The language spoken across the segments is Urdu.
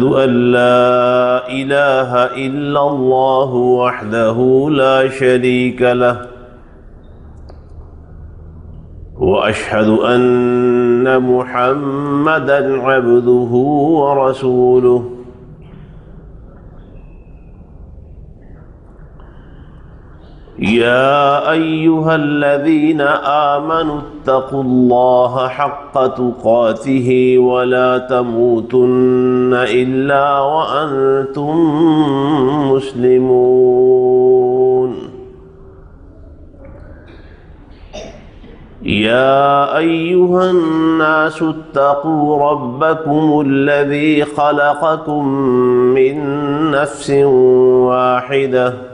أن لا إله إلا الله وحده لا شريك له وأشهد أن محمدًا عبده ورسوله يا أيها الذين آمنوا اتقوا الله حق تقاته ولا تموتن إلا وأنتم مسلمون يا أيها الناس اتقوا ربكم الذي خلقكم من نفس واحدة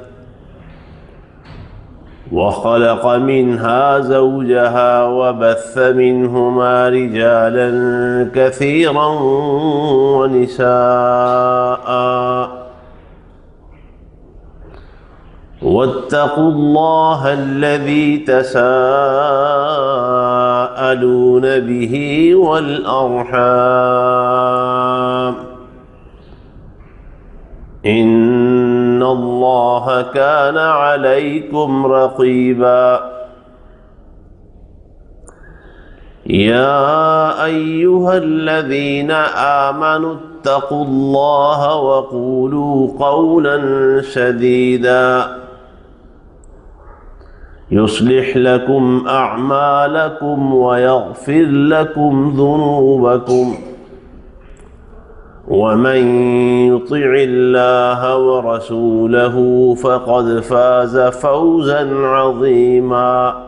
وخلق منها زوجها وبث منهما رجالا كثيرا ونساء واتقوا الله الذي تساءلون به والأرحام إن الله كان عليكم رقيبا يا أيها الذين آمنوا اتقوا الله وقولوا قولا سديدا يصلح لكم أعمالكم ويغفر لكم ذنوبكم ومن يطع الله ورسوله فقد فاز فوزا عظيما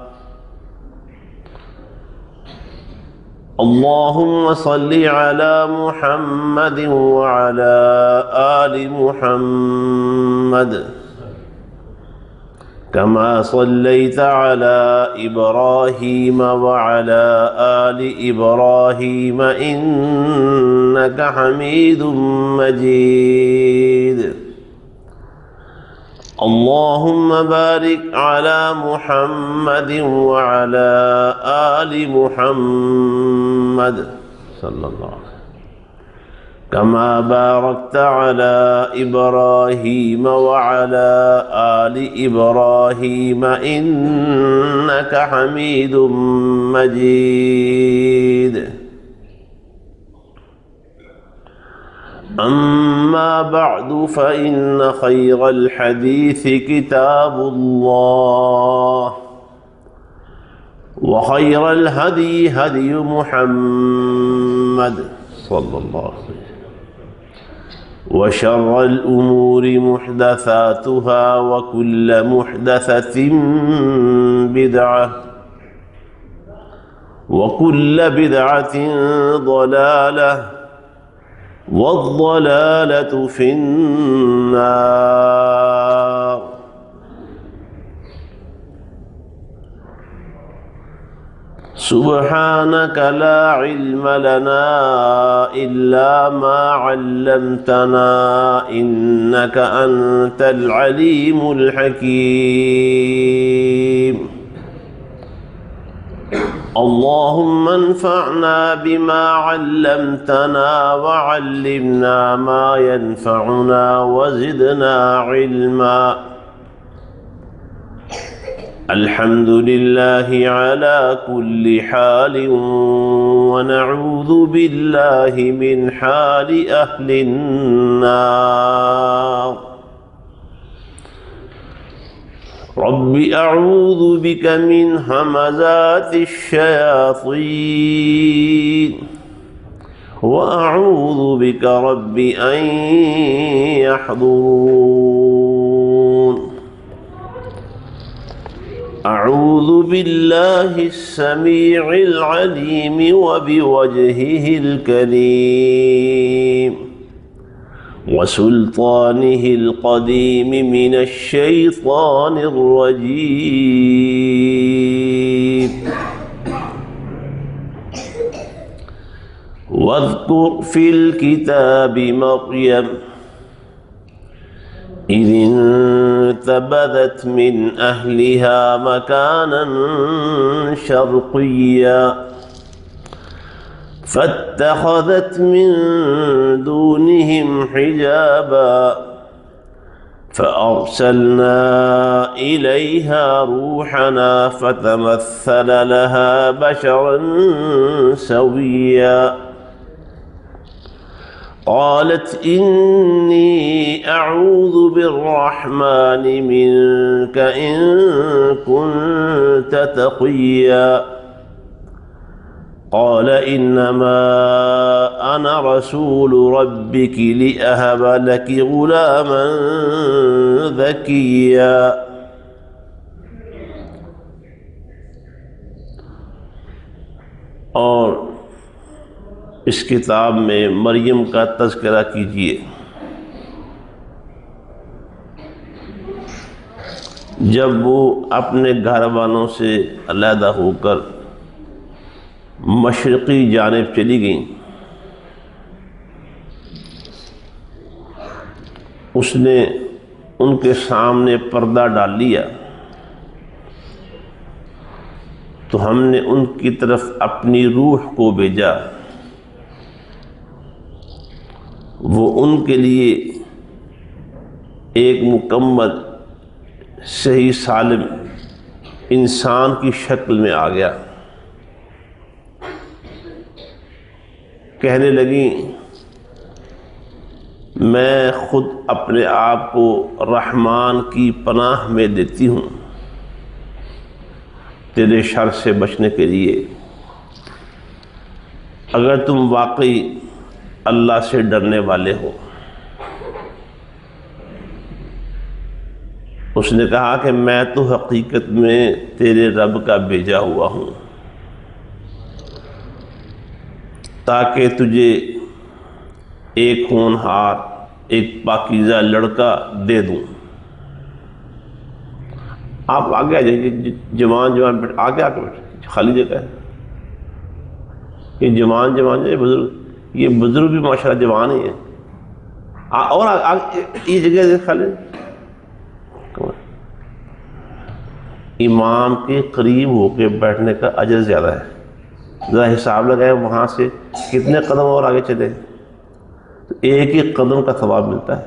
اللهم صل على محمد وعلى آل محمد كما صليت على إبراهيم وعلى آل إبراهيم إنك حميد مجيد اللهم بارك على محمد وعلى آل محمد صلى الله عليه وسلم كما باركت على إبراهيم وعلى آل إبراهيم إنك حميد مجيد أما بعد فإن خير الحديث كتاب الله وخير الهدي هدي محمد صلى الله عليه وسلم وشر الأمور محدثاتها وكل محدثة بدعة وكل بدعة ضلالة والضلالة في النار سبحانك لا علم لنا إلا ما علمتنا إنك أنت العليم الحكيم اللهم انفعنا بما علمتنا وعلمنا ما ينفعنا وزدنا علما الحمد لله على كل حال ونعوذ بالله من حال أهل النار رب أعوذ بك من همزات الشياطين وأعوذ بك رب أن يحضرون أعوذ بالله السميع العليم وبوجهه الكريم وسلطانه القديم من الشيطان الرجيم واذكر في الكتاب مريم إذ انتبذت من أهلها مكانا شرقيا فاتخذت من دونهم دونهم حجابا فأرسلنا إليها روحنا فتمثل لها بشرا سويا قالت إني أعوذ بالرحمن منك إن كنت تقيا قال إنما أنا رسول ربك لأهب لك غلاما زكيا. اور اس کتاب میں مریم کا تذکرہ کیجیے. جب وہ اپنے گھر والوں سے علیحدہ ہو کر مشرقی جانب چلی گئیں، اس نے ان کے سامنے پردہ ڈال لیا تو ہم نے ان کی طرف اپنی روح کو بھیجا. وہ ان کے لیے ایک مکمل صحیح سالم انسان کی شکل میں آ گیا. کہنے لگیں میں خود اپنے آپ کو رحمان کی پناہ میں دیتی ہوں تیرے شر سے بچنے کے لیے. اگر تم واقعی اللہ سے ڈرنے والے ہو. اس نے کہا کہ میں تو حقیقت میں تیرے رب کا بھیجا ہوا ہوں تاکہ تجھے ایک ہونہار ایک پاکیزہ لڑکا دے دوں. آپ آگے آ جائیے، جوان آگے آ کے بیٹھے، خالی جگہ ہے. یہ جوان جو بزرگ، یہ بزرگ بھی ماشاءاللہ جوان ہی ہیں. اور یہ جگہ خالی. امام کے قریب ہو کے بیٹھنے کا اجر زیادہ ہے. ذرا حساب لگائے وہاں سے کتنے قدم اور آگے چلے تو ایک ہی قدم کا ثواب ملتا ہے.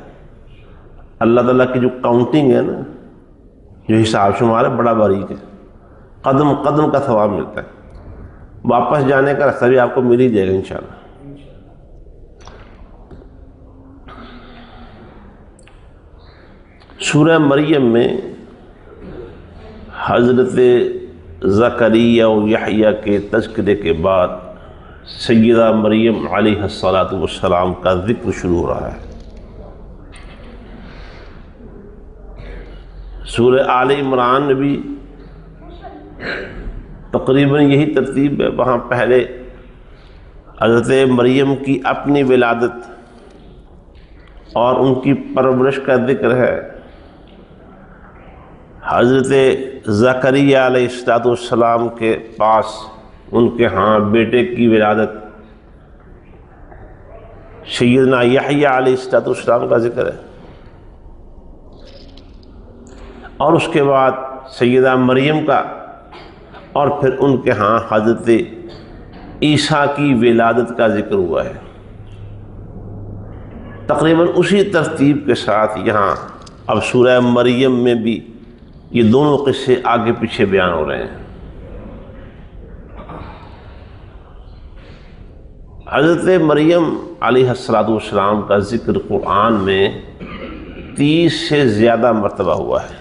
اللہ تعالیٰ کی جو کاؤنٹنگ ہے نا، جو حساب شمار ہے بڑا باریک ہے. قدم قدم کا ثواب ملتا ہے. واپس جانے کا راستہ بھی آپ کو مل ہی جائے گا انشاءاللہ. سورہ مریم میں حضرت زکریا و یحییٰ کے تذکرے کے بعد سیدہ مریم علیہ السلام کا ذکر شروع ہو رہا ہے. سورہ آل عمران میں بھی تقریباً یہی ترتیب ہے. وہاں پہلے حضرت مریم کی اپنی ولادت اور ان کی پرورش کا ذکر ہے. حضرت زکریا علیہ السلام کے پاس ان کے ہاں بیٹے کی ولادت، سیدنا یحییٰ علیہ السلام کا ذکر ہے. اور اس کے بعد سیدہ مریم کا، اور پھر ان کے ہاں حضرت عیسیٰ کی ولادت کا ذکر ہوا ہے. تقریباً اسی ترتیب کے ساتھ یہاں اب سورہ مریم میں بھی یہ دونوں قصے آگے پیچھے بیان ہو رہے ہیں. حضرت مریم علیہ السلام کا ذکر قرآن میں 30 سے زیادہ مرتبہ ہوا ہے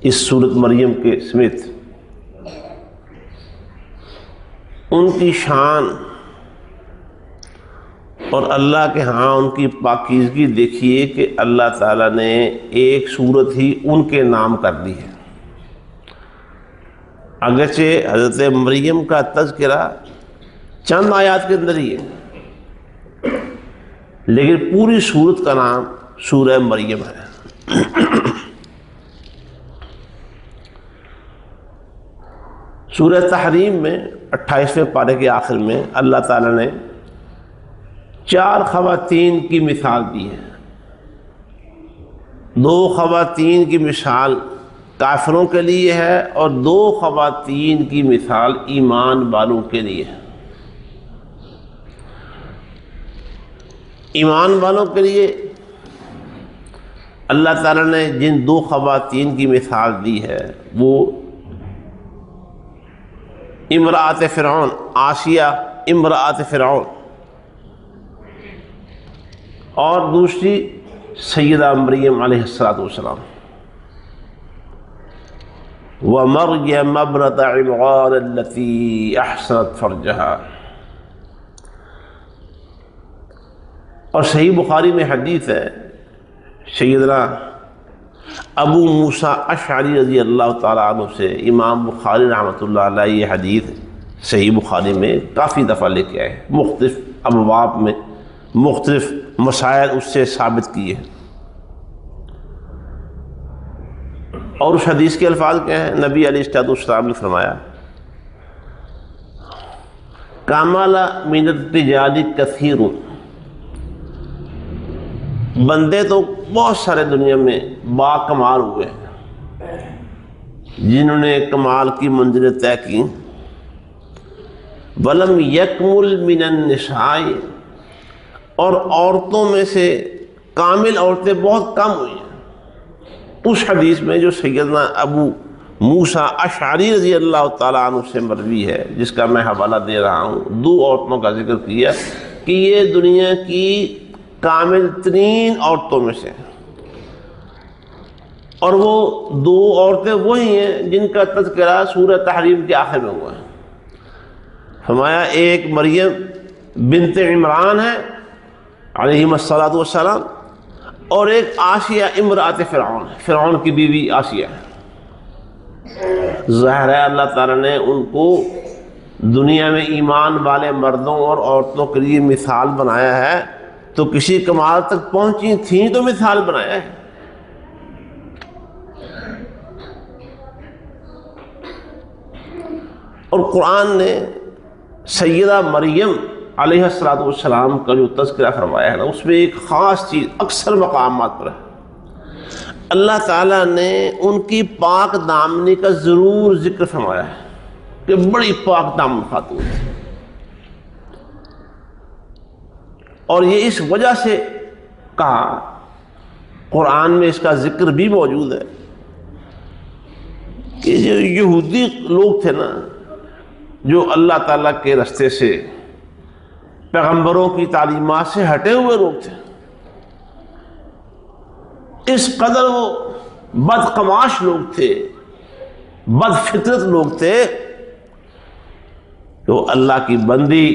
اس سورت مریم کے سمیت. ان کی شان اور اللہ کے ہاں ان کی پاکیزگی دیکھیے کہ اللہ تعالیٰ نے ایک سورت ہی ان کے نام کر دی ہے. اگرچہ حضرت مریم کا تذکرہ چند آیات کے اندر ہی ہے، لیکن پوری سورت کا نام سورہ مریم ہے. سورہ تحریم میں 28ویں پارے کے آخر میں اللہ تعالیٰ نے 4 خواتین کی مثال دی ہے. 2 خواتین کی مثال کافروں کے لیے ہے اور 2 خواتین کی مثال ایمان والوں کے لیے ہے. ایمان والوں کے لیے اللہ تعالیٰ نے جن دو خواتین کی مثال دی ہے وہ امرأۃ فرعون، آسیہ امرأۃ فرعون، اور دوسری سیدہ مریم علیہ السلام، وَمَرْيَمَ ابْنَتَ عِمْرَانَ الَّتِي أَحْصَنَتْ فَرْجَهَا۔ اور صحیح بخاری میں حدیث ہے، سیدنا ابو موسیٰ اشعری رضی اللہ تعالیٰ عنہ سے امام بخاری رحمۃ اللہ علیہ یہ حدیث صحیح بخاری میں کافی دفعہ لے کے آئے، مختلف ابواب میں مختلف مسائل اس سے ثابت کیے ہیں۔ اور اس حدیث کے الفاظ کیا ہیں؟ نبی علیہ السلام نے فرمایا، کامل من الرجال کثیر، بندے تو بہت سارے دنیا میں با کمال ہوئے ہیں جنہوں نے کمال کی منزلیں طے کی، ولم یکمل من النساء، اور عورتوں میں سے کامل عورتیں بہت کم ہوئی ہیں۔ اس حدیث میں جو سیدنا ابو موسیٰ اشعری رضی اللہ تعالیٰ عنہ سے مروی ہے، جس کا میں حوالہ دے رہا ہوں، دو عورتوں کا ذکر کیا کہ یہ دنیا کی کامل ترین عورتوں میں سے، اور وہ دو عورتیں وہی ہیں جن کا تذکرہ سورہ تحریم کے آخر میں ہوا ہے۔ فرمایا ایک مریم بنت عمران ہے علیہ السلام، اور ایک آسیہ امرأۃ فرعون، فرعون کی بیوی آسیہ ہے۔ ظاہر ہے اللہ تعالیٰ نے ان کو دنیا میں ایمان والے مردوں اور عورتوں کے لیے مثال بنایا ہے، تو کسی کمال تک پہنچی تھیں تو مثال بنایا ہے۔ اور قرآن نے سیدہ مریم علیہ السلام کا جو تذکرہ فرمایا ہے نا، اس میں ایک خاص چیز اکثر مقامات پر ہے، اللہ تعالیٰ نے ان کی پاک دامنی کا ضرور ذکر فرمایا ہے کہ بڑی پاک دامن خاتون تھی، اور یہ اس وجہ سے کہا، قرآن میں اس کا ذکر بھی موجود ہے کہ جو یہودی لوگ تھے نا، جو اللہ تعالیٰ کے رستے سے پیغمبروں کی تعلیمات سے ہٹے ہوئے لوگ تھے، اس قدر وہ بدقماش لوگ تھے، بد فطرت لوگ تھے، تو اللہ کی بندی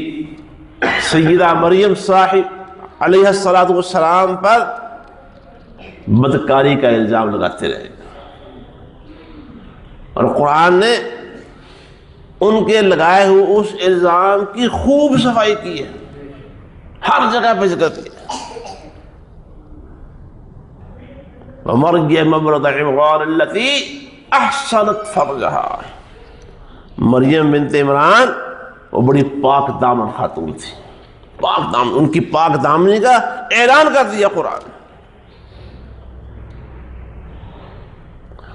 سیدہ مریم صاحب علیہ السلام پر بدکاری کا الزام لگاتے رہے، اور قرآن نے ان کے لگائے ہوئے اس الزام کی خوب صفائی کی ہے، ہر جگہ پہ ذکر کیا۔ وَمَرْيَمَ ابْنَتَ عِمْرَانَ الَّتِي أَحْصَنَتْ فَرْجَهَا، مریم بنت عمران وہ بڑی پاک دامن خاتون تھی، پاک دامن، ان کی پاک دامنی کا اعلان کر دیا قرآن،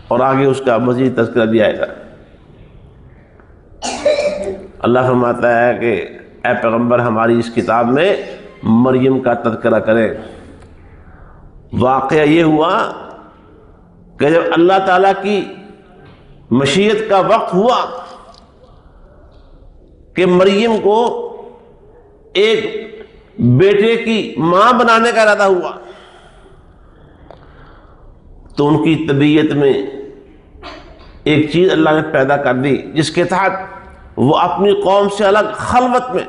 اور آگے اس کا مزید تذکرہ بھی آئے گا۔ اللہ فرماتا ہے کہ اے پیغمبر ہماری اس کتاب میں مریم کا تذکرہ کریں۔ واقعہ یہ ہوا کہ جب اللہ تعالیٰ کی مشیت کا وقت ہوا کہ مریم کو ایک بیٹے کی ماں بنانے کا ارادہ ہوا، تو ان کی طبیعت میں ایک چیز اللہ نے پیدا کر دی جس کے تحت وہ اپنی قوم سے الگ خلوت میں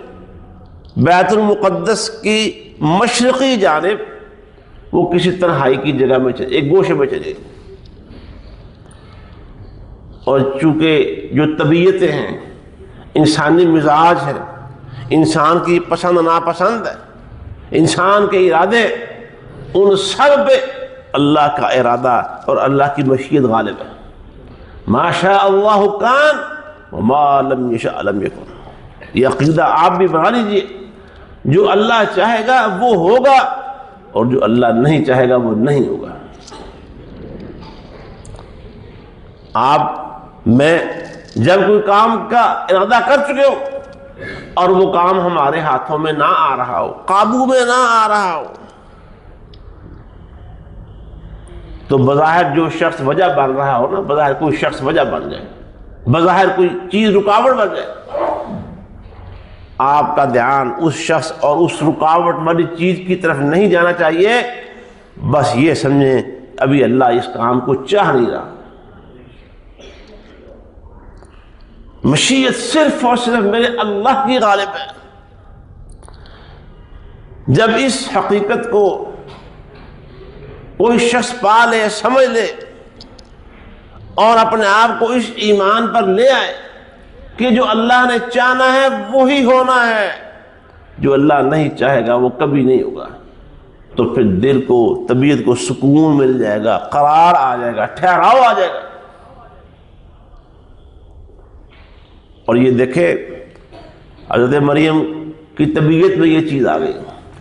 بیت المقدس کی مشرقی جانب وہ کسی تنہائی کی جگہ میں چلے، ایک گوشے میں چلے، اور چونکہ جو طبیعتیں ہیں، انسانی مزاج ہے، انسان کی پسند ناپسند ہے، انسان کے ارادے، ان سب پہ اللہ کا ارادہ اور اللہ کی مشیت غالب ہے۔ ما شاء اللہ کان وما لم یشاء لم یکن، یہ عقیدہ آپ بھی بنا لیجیے، جو اللہ چاہے گا وہ ہوگا، اور جو اللہ نہیں چاہے گا وہ نہیں ہوگا۔ آپ میں جب کوئی کام کا ارادہ کر چکے ہو اور وہ کام ہمارے ہاتھوں میں نہ آ رہا ہو، قابو میں نہ آ رہا ہو، تو بظاہر جو شخص وجہ بن رہا ہو نا، بظاہر کوئی شخص وجہ بن جائے، بظاہر کوئی چیز رکاوٹ بن جائے، آپ کا دھیان اس شخص اور اس رکاوٹ والی چیز کی طرف نہیں جانا چاہیے، بس یہ سمجھیں ابھی اللہ اس کام کو چاہ نہیں رہا، مشیت صرف اور صرف میرے اللہ کی غالب ہے۔ جب اس حقیقت کو کوئی شخص پا لے، سمجھ لے اور اپنے آپ کو اس ایمان پر لے آئے کہ جو اللہ نے چاہنا ہے وہی ہونا ہے، جو اللہ نہیں چاہے گا وہ کبھی نہیں ہوگا، تو پھر دل کو، طبیعت کو سکون مل جائے گا، قرار آ جائے گا، ٹھہراؤ آ جائے گا۔ اور یہ دیکھیں حضرت مریم کی طبیعت میں یہ چیز آ گئی،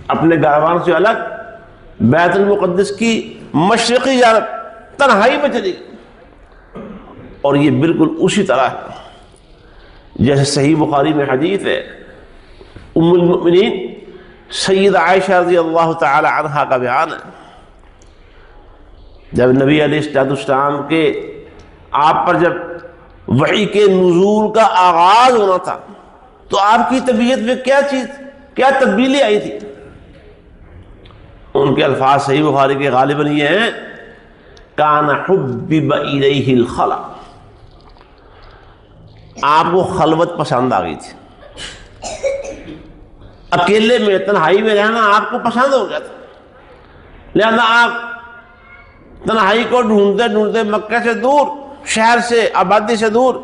اپنے گھروان سے الگ بیت المقدس کی مشرقی جانب تنہائی میں چلی گئی، اور یہ بالکل اسی طرح ہے جیسے صحیح بخاری میں حدیث ہے، ام المؤمنین سیدہ عائشہ رضی اللہ تعالی عنہا کا بیان ہے، جب نبی علیہ السلام کے آپ پر جب وحی کے نزول کا آغاز ہونا تھا تو آپ کی طبیعت میں کیا تبدیلی آئی تھی؟ ان کے الفاظ صحیح بخاری کے غالباً یہ ہیں، کان حبب الیہ الخلا، آپ کو خلوت پسند آ گئی تھی، اکیلے میں تنہائی میں رہنا آپ کو پسند ہو گیا تھا، لہذا آپ تنہائی کو ڈھونڈتے ڈھونڈتے مکہ سے دور، شہر سے، آبادی سے دور،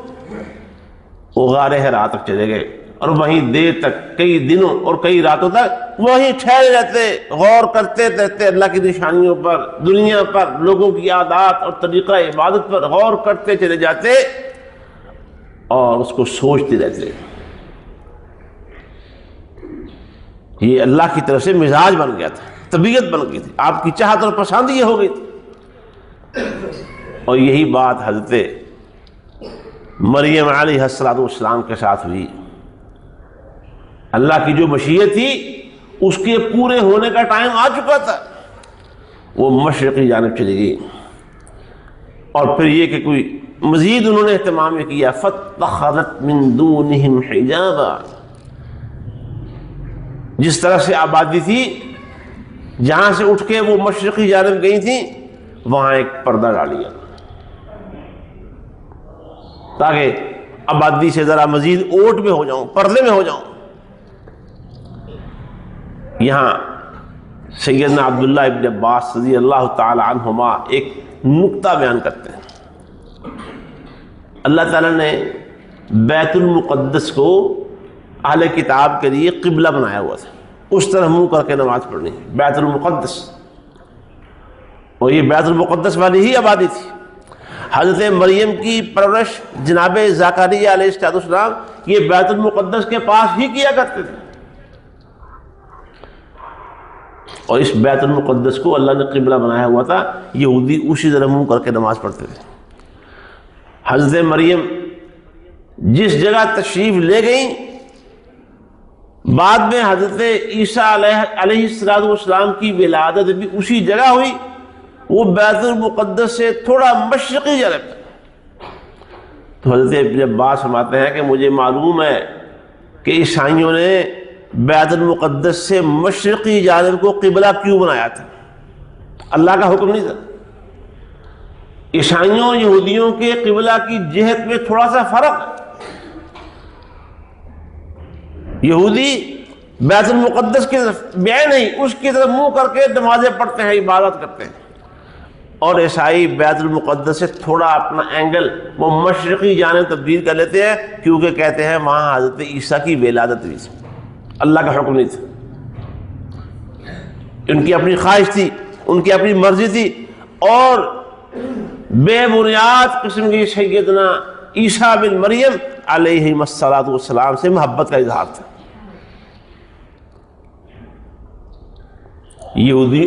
وہ غار حرا تک چلے گئے، اور وہیں دیر تک، کئی دنوں اور کئی راتوں تک وہیں ٹھہرے رہتے، غور کرتے رہتے اللہ کی نشانیوں پر، دنیا پر، لوگوں کی عادات اور طریقہ عبادت پر غور کرتے چلے جاتے اور اس کو سوچتے رہتے۔ یہ اللہ کی طرف سے مزاج بن گیا تھا، طبیعت بن گئی تھی، آپ کی چاہت اور پسند یہ ہو گئی تھی۔ اور یہی بات حضرت مریم علیہ السلام کے ساتھ ہوئی، اللہ کی جو مشیت تھی اس کے پورے ہونے کا ٹائم آ چکا تھا، وہ مشرقی جانب چلی گئی، اور پھر یہ کہ کوئی مزید انہوں نے اہتمام کیا، فاتخذت من دونہم حجابا، جس طرح سے آبادی تھی، جہاں سے اٹھ کے وہ مشرقی جانب گئی تھی، وہاں ایک پردہ ڈالیا تاکہ آبادی سے ذرا مزید اوٹ میں ہو جاؤں، پردے میں ہو جاؤں۔ یہاں سیدنا عبداللہ ابن عباس رضی اللہ تعالی عنہما ایک نکتہ بیان کرتے ہیں، اللہ تعالیٰ نے بیت المقدس کو اہل کتاب کے لیے قبلہ بنایا ہوا تھا، اس طرح منہ کر کے نماز پڑھنی ہے، بیت المقدس، اور یہ بیت المقدس والی ہی آبادی تھی۔ حضرت مریم کی پرورش جناب زکریا علیہ السلام یہ بیت المقدس کے پاس ہی کیا کرتے تھے، اور اس بیت المقدس کو اللہ نے قبلہ بنایا ہوا تھا، یہودی اسی طرح منہ کر کے نماز پڑھتے تھے۔ حضرت مریم جس جگہ تشریف لے گئیں، بعد میں حضرت عیسیٰ علیہ السلام کی ولادت بھی اسی جگہ ہوئی، وہ بیت المقدس سے تھوڑا مشرقی جانب۔ تو حضرت ابن عباس فرماتے ہیں کہ مجھے معلوم ہے کہ عیسائیوں نے بیت المقدس سے مشرقی جانب کو قبلہ کیوں بنایا تھا، اللہ کا حکم نہیں تھا۔ عیسائیوں یہودیوں کے قبلہ کی جہت میں تھوڑا سا فرق ہے، یہودی بیت المقدس کی طرف بے نہیں، اس کی طرف منہ کر کے نمازیں پڑھتے ہیں، عبادت کرتے ہیں، اور عیسائی بیت المقدس سے تھوڑا اپنا اینگل وہ مشرقی جانب تبدیل کر لیتے ہیں، کیونکہ کہتے ہیں وہاں حضرت عیسیٰ کی ولادت ہوئی تھی، اللہ کا حکم نہیں تھا، ان کی اپنی خواہش تھی، ان کی اپنی مرضی تھی، اور بے بنیاد قسم کی سیدنا عیسیٰ بن مریم علیہ السلام سے محبت کا اظہار تھا۔ یہودی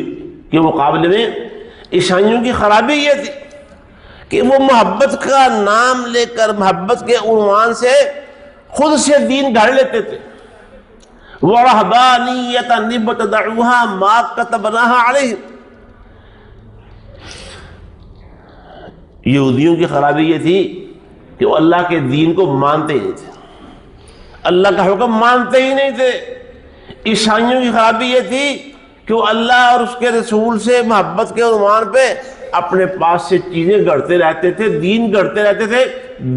کے مقابلے میں عیسائیوں کی خرابی یہ تھی کہ وہ محبت کا نام لے کر، محبت کے عنوان سے خود سے دین گھڑ لیتے تھے، وَرَهْبَانِيَّةً ابْتَدَعُوهَا مَا كَتَبْنَاهَا عَلَيْهِمْ۔ یہودیوں کی خرابی یہ تھی کہ وہ اللہ کے دین کو مانتے ہی نہیں تھے، اللہ کا حکم مانتے ہی نہیں تھے۔ عیسائیوں کی خرابی یہ تھی کہ وہ اللہ اور اس کے رسول سے محبت کے عنوان پہ اپنے پاس سے چیزیں گڑھتے رہتے تھے، دین گڑھتے رہتے تھے،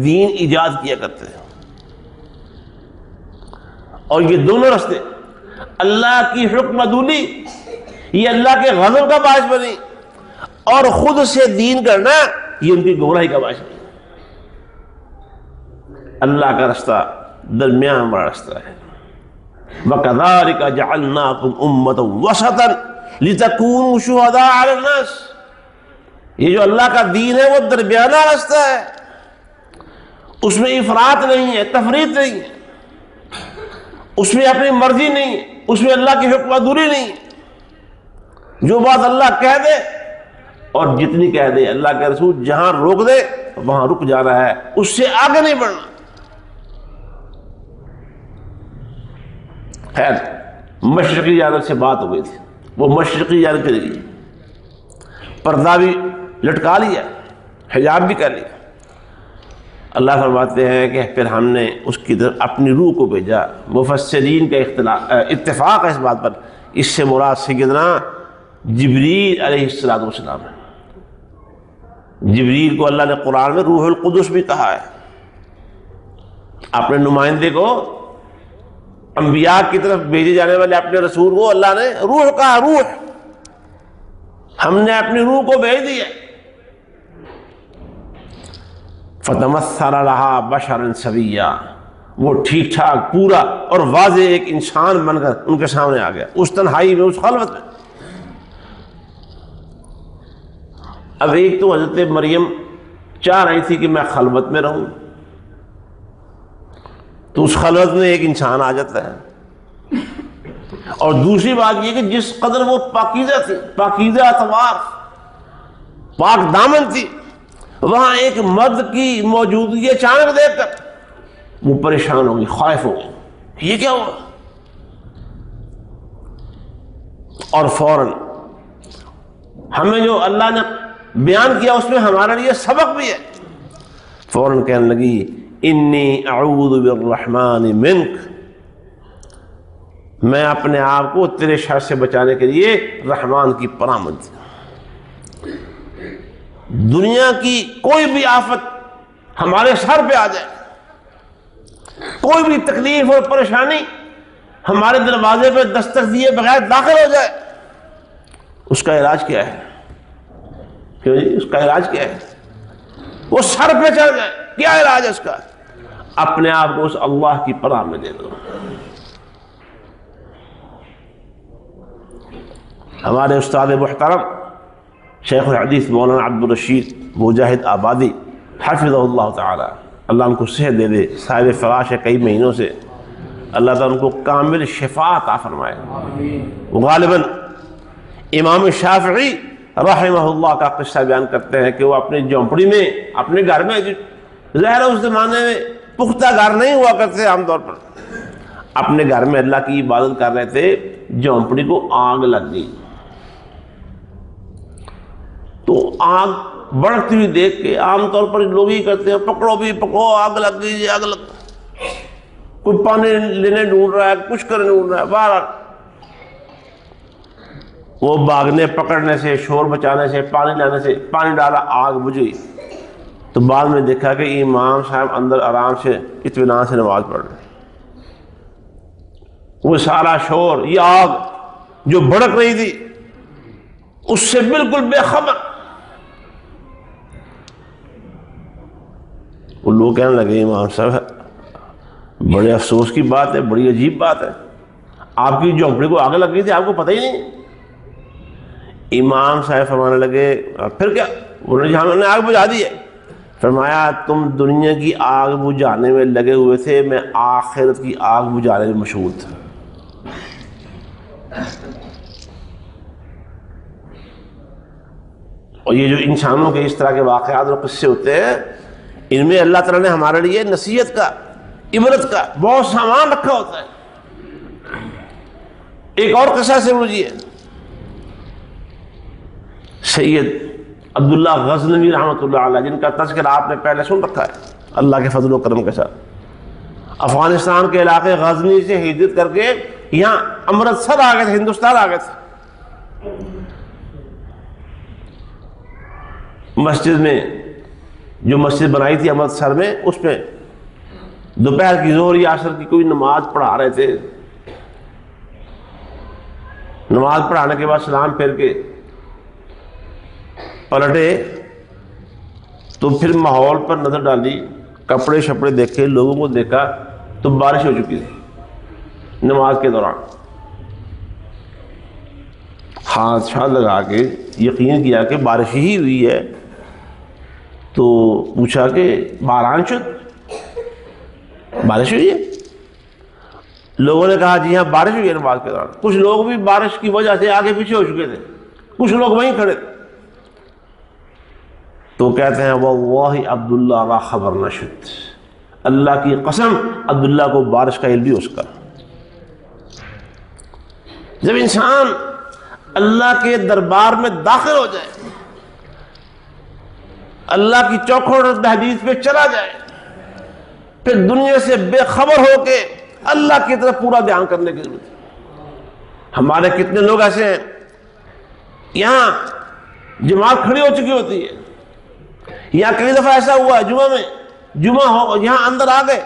دین ایجاد کیا کرتے تھے۔ اور یہ دونوں راستے، اللہ کی حکم عدولی، یہ اللہ کے غضب کا باعث بنی، اور خود سے دین کرنا یہ ان کی گمراہی کا باعث بنی۔ اللہ کا راستہ درمیان والا راستہ ہے۔ وَكَذَلِكَ جَعَلْنَاكُمْ أُمَّةً وَسَطًا لِتَكُونُوا شُهَدَاءَ عَلَى النَّاسِ۔ یہ جو اللہ کا دین ہے وہ درمیانہ راستہ ہے، اس میں افراط نہیں ہے، تفریط نہیں ہے، اس میں اپنی مرضی نہیں ہے، اس میں اللہ کی حکم عدولی نہیں ہے۔ جو بات اللہ کہہ دے اور جتنی کہہ دے اللہ کے رسول جہاں روک دے وہاں رک جانا ہے، اس سے آگے نہیں بڑھنا۔ خیر، مشرقی جانب سے بات ہو گئی تھی، وہ مشرقی جانب چلی گئی، پردہ بھی لٹکا لیا، حجاب بھی کر لیا۔ اللہ فرماتے ہیں کہ پھر ہم نے اس کی طرف اپنی روح کو بھیجا۔ مفسرین کا اتفاق ہے اس بات پر، اس سے مراد سیدنا جبریل علیہ السلام ہے۔ جبریل کو اللہ نے قرآن میں روح القدس بھی کہا ہے۔ اپنے نمائندے کو، انبیاء کی طرف بھیجے جانے والے اپنے رسول کو اللہ نے روح کہا، روح، ہم نے اپنی روح کو بھیج دیا۔ فَتَمَثَّلَ لَهَا بَشَرًا سَوِيًّا، وہ ٹھیک ٹھاک پورا اور واضح ایک انسان بن کر ان کے سامنے آ گیا، اس تنہائی میں، اس خلوت میں۔ اب ایک تو حضرت مریم چاہ رہی تھی کہ میں خلوت میں رہوں، تو اس خلوت میں ایک انسان آ جاتا ہے۔ اور دوسری بات یہ کہ جس قدر وہ پاکیزہ تھی، پاکیزہ اطوار، پاک دامن تھی، وہاں ایک مرد کی موجودگی اچانک دیکھ کر وہ پریشان ہو گئی، خائف ہو گئی، یہ کیا ہوا؟ اور فوراً ہمیں جو اللہ نے بیان کیا اس میں ہمارے لیے سبق بھی ہے۔ فوراً کہنے لگی انی اعوذ بالرحمن منک، میں اپنے آپ کو تیرے شر سے بچانے کے لیے رحمان کی پناہ مانگتی ہوں۔ دنیا کی کوئی بھی آفت ہمارے سر پہ آ جائے، کوئی بھی تکلیف اور پریشانی ہمارے دروازے پہ دستک دیے بغیر داخل ہو جائے، اس کا علاج کیا ہے؟ کیوں جی؟ اس کا علاج کیا ہے؟ وہ سر پہ چڑھ جائے، کیا علاج ہے اس کا؟ اپنے آپ کو اس اللہ کی پناہ میں دے دو۔ ہمارے استاد محترم شیخ الحدیث مولانا عبد الرشید مجاہد آبادی حفظہ اللہ تعالی، اللہ ان کو صحت دے دے، صاحب فراش ہے کئی مہینوں سے، اللہ تعالیٰ ان کو کامل شفا عطا فرمائے۔ غالباً امام شافعی رحمہ اللہ کا قصہ بیان کرتے ہیں کہ وہ اپنی جھونپڑی میں، اپنے گھر میں، ظاہر اس زمانے میں پختہ گھر نہیں ہوا کرتے عام طور پر، اپنے گھر میں اللہ کی عبادت کر رہے تھے، جھونپڑی کو آگ لگ گئی، تو آگ بڑھتی ہوئی دیکھ کے عام طور پر لوگ ہی کرتے ہیں، پکڑو بھی پکڑو، آگ لگ گئی جی، آگ لگ، کوئی پانی لینے ڈھونڈ رہا ہے، کچھ کرنے ڈھونڈ رہا ہے، باہر وہ بھاگنے پکڑنے سے، شور بچانے سے، پانی لانے سے، پانی ڈالا، آگ بجھ گئی۔ تو بعد میں دیکھا کہ امام صاحب اندر آرام سے اطمینان سے نماز پڑھ رہے، وہ سارا شور، یہ آگ جو بھڑک رہی تھی اس سے بالکل بے خبر۔ وہ لوگ کہنے لگے امام صاحب بڑے افسوس کی بات ہے، بڑی عجیب بات ہے، آپ کی جھونپڑی کو آگ لگ گئی تھی، آپ کو پتہ ہی نہیں۔ امام صاحب فرمانے لگے پھر کیا؟ انہوں نے ہم نے آگ بجھا دی ہے۔ فرمایا تم دنیا کی آگ بجھانے میں لگے ہوئے تھے، میں آخرت کی آگ بجھانے میں مشغول تھا۔ اور یہ جو انسانوں کے اس طرح کے واقعات اور قصے ہوتے ہیں، ان میں اللہ تعالیٰ نے ہمارے لیے نصیحت کا، عبرت کا بہت سامان رکھا ہوتا ہے۔ ایک اور قصہ سے مجھے سید عبداللہ غزنوی رحمۃ اللہ علیہ، جن کا تذکرہ آپ نے پہلے سن رکھا ہے اللہ کے فضل و کرم کے ساتھ، افغانستان کے علاقے غزنی سے ہجرت کر کے یہاں امرتسر آ گئے تھے، ہندوستان آ گئے تھے۔ مسجد میں جو مسجد بنائی تھی امرتسر میں، اس میں دوپہر کی ظہر یا عصر کی کوئی نماز پڑھا رہے تھے۔ نماز پڑھانے کے بعد سلام پھیر کے پلٹے تو پھر ماحول پر نظر ڈالی، کپڑے شپڑے دیکھے، لوگوں کو دیکھا تو بارش ہو چکی تھی نماز کے دوران۔ ہاتھ لگا کے یقین کیا کہ بارش ہی ہوئی ہے، تو پوچھا کہ باران شد، بارش ہوئی ہے؟ لوگوں نے کہا جی ہاں بارش ہوئی ہے نماز کے دوران۔ کچھ لوگ بھی بارش کی وجہ سے آگے پیچھے ہو چکے تھے، کچھ لوگ وہیں کھڑے تھے۔ تو کہتے ہیں واللہ عبداللہ را خبر نشد، اللہ کی قسم عبداللہ کو بارش کا علم بھی اس کا۔ جب انسان اللہ کے دربار میں داخل ہو جائے، اللہ کی چوکھٹ اور تحدید پہ چلا جائے، پھر دنیا سے بے خبر ہو کے اللہ کی طرف پورا دھیان کرنے کی ضرورت ہے۔ ہمارے کتنے لوگ ایسے ہیں، یہاں جماعت کھڑی ہو چکی ہوتی ہے، یا کئی دفعہ ایسا ہوا ہے جمعہ ہو یہاں اندر آ گئے،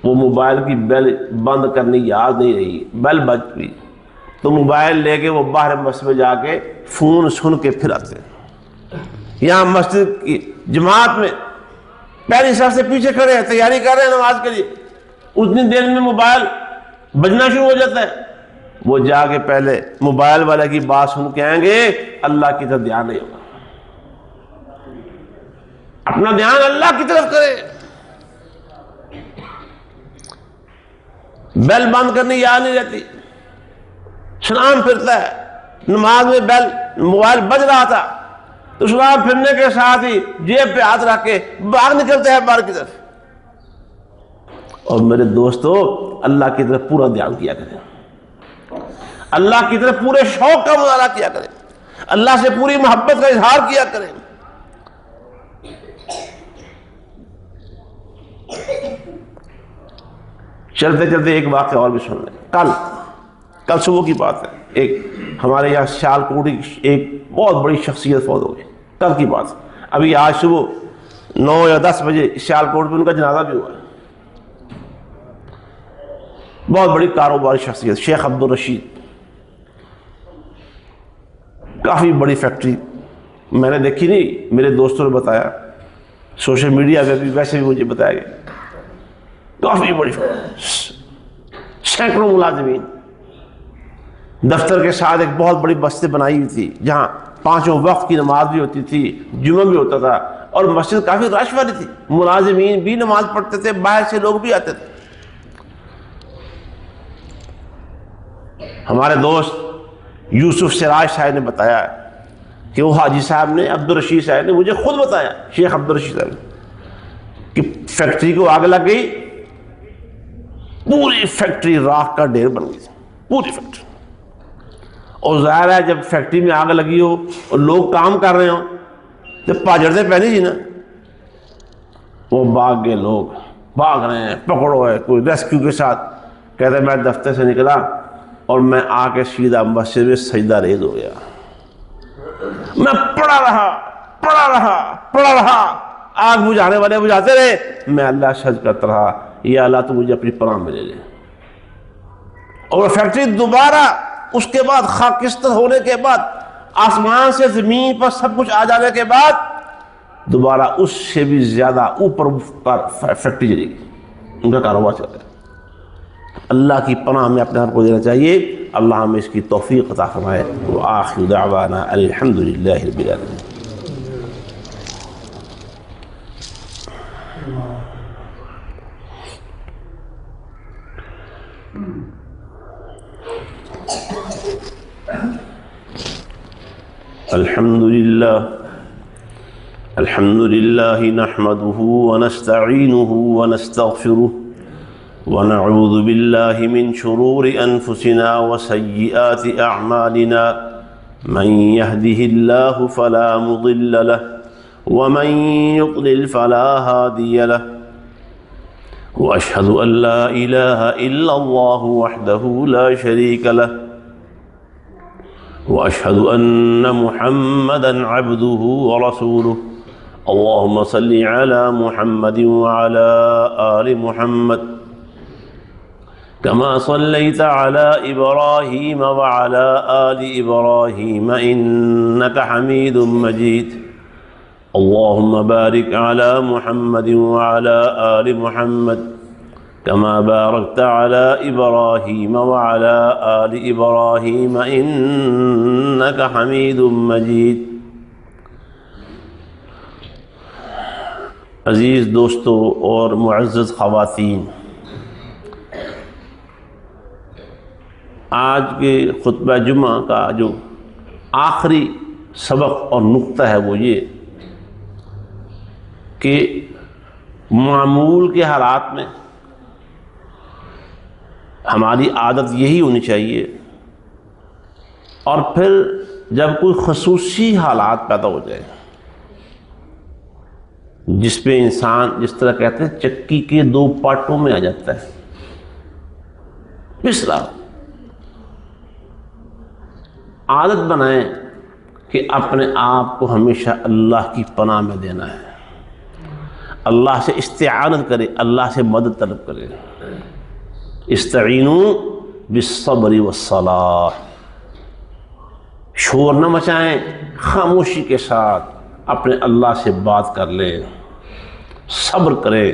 وہ موبائل کی بیل بند کرنی یاد نہیں رہی، بیل بج گئی تو موبائل لے کے وہ باہر مسجد میں جا کے فون سن کے پھر آتے ہیں۔ یہاں مسجد کی جماعت میں پہلی صف سے پیچھے کھڑے ہیں، تیاری کر رہے ہیں نماز کے لیے، اتنی دیر میں موبائل بجنا شروع ہو جاتا ہے، وہ جا کے پہلے موبائل والے کی بات سن کے آئیں گے، اللہ کی طرف دھیان نہیں ہوگا۔ اپنا دھیان اللہ کی طرف کرے، بیل بند کرنی یاد نہیں رہتی، سلام پھرتا ہے، نماز میں بیل موبائل بج رہا تھا تو سلام پھرنے کے ساتھ ہی جیب پہ ہاتھ رکھ کے باہر نکلتے ہیں باہر کی طرف۔ اور میرے دوستو اللہ کی طرف پورا دھیان کیا کریں، اللہ کی طرف پورے شوق کا مظاہرہ کیا کریں، اللہ سے پوری محبت کا اظہار کیا کریں۔ چلتے چلتے ایک واقعہ اور بھی سن لیں۔ کل صبح کی بات ہے، ایک ہمارے یہاں سیال کوٹ ایک بہت بڑی شخصیت فوت ہو گئی، کل کی بات۔ ابھی آج صبح 9 یا 10 بجے سیال کوٹ میں ان کا جنازہ بھی ہوا ہے۔ بہت بڑی کاروباری شخصیت شیخ عبدالرشید، کافی بڑی فیکٹری، میں نے دیکھی نہیں، میرے دوستوں نے بتایا، سوشل میڈیا پہ بھی ویسے بھی مجھے بتایا گیا، کافی بڑی فیکٹری، سینکڑوں ملازمین، دفتر کے ساتھ ایک بہت بڑی بستی بنائی ہوئی تھی جہاں 5 وقت کی نماز بھی ہوتی تھی، جمعہ بھی ہوتا تھا، اور مسجد کافی رش والی تھی، ملازمین بھی نماز پڑھتے تھے، باہر سے لوگ بھی آتے تھے۔ ہمارے دوست یوسف سراج صاحب نے بتایا کہ وہ حاجی صاحب نے، عبدالرشید صاحب نے مجھے خود بتایا، شیخ عبدالرشید صاحب نے، کہ فیکٹری کو آگ لگ گئی، پوری فیکٹری راکھ کا ڈھیر بن گئی، پوری فیکٹری۔ اور ظاہر ہے جب فیکٹری میں آگ لگی ہو اور لوگ کام کر رہے ہوں تو پاجڑتے پہنی جی نا، وہ بھاگ گئے، لوگ بھاگ رہے ہیں، پکڑو ہے، کوئی ریسکیو کے ساتھ۔ کہتے ہیں میں دفتر سے نکلا اور میں آ کے سیدھا مسجد میں سجدہ ریز ہو گیا، میں پڑا رہا، آگ بجھانے والے بجھاتے رہے، میں اللہ سجدہ کرتا رہا، یا اللہ تو مجھے اپنی پناہ میں لے لے۔ اور فیکٹری دوبارہ اس کے بعد خاکستر ہونے کے بعد، آسمان سے زمین پر سب کچھ آ جانے کے بعد، دوبارہ اس سے بھی زیادہ اوپر فیکٹری چلے گی، ان کا کاروبار چل رہا ہے۔ اللہ کی پناہ میں اپنے آپ کو دینا چاہیے، اللہ ہمیں اس کی توفیق عطا فرمائے۔ وآخر دعوانا الحمدللہ رب العالمین۔ الحمد لله نحمده ونستعينه ونستغفره ونعوذ بالله من شرور أنفسنا وسيئات أعمالنا من يهده الله فلا مضل له ومن يضلل فلا هادي له وأشهد أن لا إله إلا الله وحده لا شريك له وأشهد أن محمدا عبده ورسوله اللهم صل على محمد وعلى آل محمد كما صليت على إبراهيم وعلى آل إبراهيم إنك حميد مجيد اللهم بارك على محمد وعلى آل محمد كما باركت على إبراهيم وعلى آل إبراهيم إنك حميد مجيد۔ عزیز دوستو اور معزز خواتین، آج کے خطبہ جمعہ کا جو آخری سبق اور نقطہ ہے وہ یہ کہ معمول کے حالات میں ہماری عادت یہی ہونی چاہیے، اور پھر جب کوئی خصوصی حالات پیدا ہو جائے جس پہ انسان جس طرح کہتے ہیں چکی کے دو پارٹوں میں آ جاتا ہے، اس طرح عادت بنائیں کہ اپنے آپ کو ہمیشہ اللہ کی پناہ میں دینا ہے، اللہ سے استعانت کرے، اللہ سے مدد طلب کرے۔ استعینوا بالصبر والصلاۃ، شور نہ مچائیں، خاموشی کے ساتھ اپنے اللہ سے بات کر لیں، صبر کریں،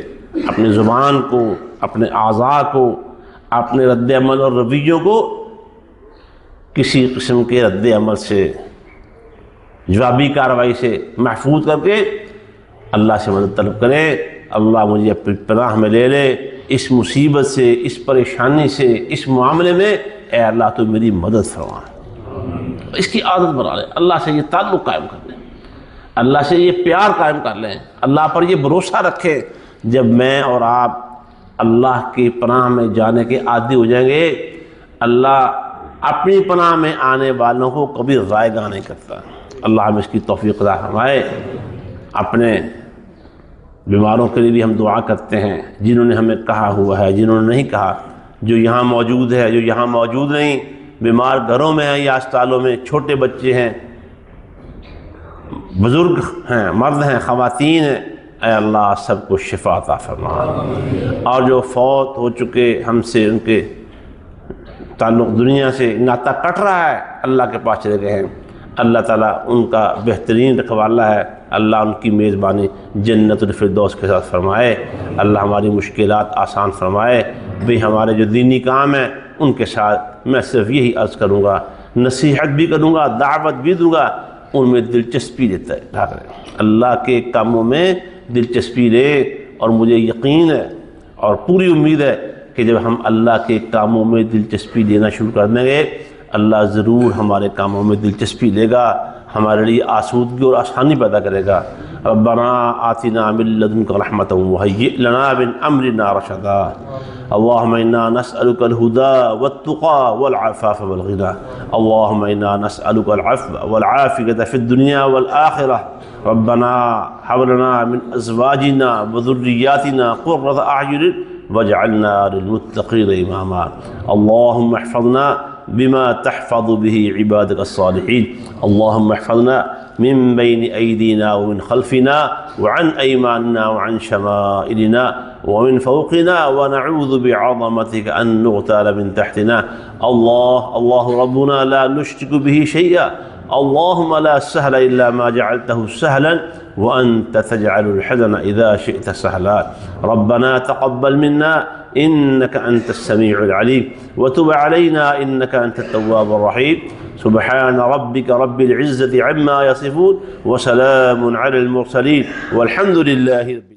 اپنی زبان کو، اپنے اعضاء کو، اپنے رد عمل اور رویوں کو کسی قسم کے رد عمل سے، جوابی کارروائی سے محفوظ کر کے اللہ سے مدد طلب کریں۔ اللہ مجھے اپنی پناہ میں لے لے، اس مصیبت سے، اس پریشانی سے، اس معاملے میں اے اللہ تو میری مدد فرما۔ اس کی عادت بنا لیں، اللہ سے یہ تعلق قائم کر لیں، اللہ سے یہ پیار قائم کر لیں، اللہ پر یہ بھروسہ رکھیں۔ جب میں اور آپ اللہ کی پناہ میں جانے کے عادی ہو جائیں گے، اللہ اپنی پناہ میں آنے والوں کو کبھی ضائع نہیں کرتا۔ اللہ ہمیں اس کی توفیق عطا فرمائے۔ اپنے بیماروں کے لیے بھی ہم دعا کرتے ہیں، جنہوں نے ہمیں کہا ہوا ہے، جنہوں نے نہیں کہا، جو یہاں موجود ہے، جو یہاں موجود نہیں، بیمار گھروں میں ہیں یا اسپتالوں میں، چھوٹے بچے ہیں، بزرگ ہیں، مرد ہیں، خواتین ہیں، اے اللہ سب کو شفا عطا فرما۔ اور جو فوت ہو چکے ہم سے، ان کے تعلق دنیا سے ناطہ کٹ رہا ہے، اللہ کے پاس چلے گئے ہیں، اللہ تعالیٰ ان کا بہترین رکھوالا ہے، اللہ ان کی میزبانی جنت الفردوس کے ساتھ فرمائے۔ اللہ ہماری مشکلات آسان فرمائے۔ بھی ہمارے جو دینی کام ہیں ان کے ساتھ میں صرف یہی عرض کروں گا، نصیحت بھی کروں گا، دعوت بھی دوں گا، ان میں دلچسپی لیتا ہے، اللہ کے کاموں میں دلچسپی لے۔ اور مجھے یقین ہے اور پوری امید ہے کہ جب ہم اللہ کے کاموں میں دلچسپی لینا شروع کر دیں گے، اللہ ضرور ہمارے کاموں میں دلچسپی لے گا، ہمارے لیے آسودگی اور آسانی پیدا کرے گا۔ ربنا آتنا من لدنک رحمۃ وہیئ لنا من امرنا رشدا۔ اللہم انا نسألک الہدی والتقی والعفاف والغنی۔ اللہم انا نسألک العفو والعافیۃ فی الدنیا والآخرہ۔ ربنا ہب لنا من ازواجنا وذریاتنا قرۃ اعین واجعلنا للمتقین اماما۔ اللہم احفظنا بما تحفظ به عبادك الصالحين۔ اللهم احفظنا من بين أيدينا ومن خلفنا وعن أيماننا وعن شمائلنا ومن فوقنا، ونعوذ بعظمتك أن نغتال من تحتنا۔ الله ربنا لا نشرك به شيئا، اللهم لا سهل إلا ما جعلته سهلا وأنت تجعل الحزن إذا شئت سهلا۔ ربنا تقبل منا إنك أنت السميع العليم وتب علينا إنك أنت التواب الرحيم۔ سبحان ربك رب العزة عما يصفون وسلام على المرسلين والحمد لله رب العالمين۔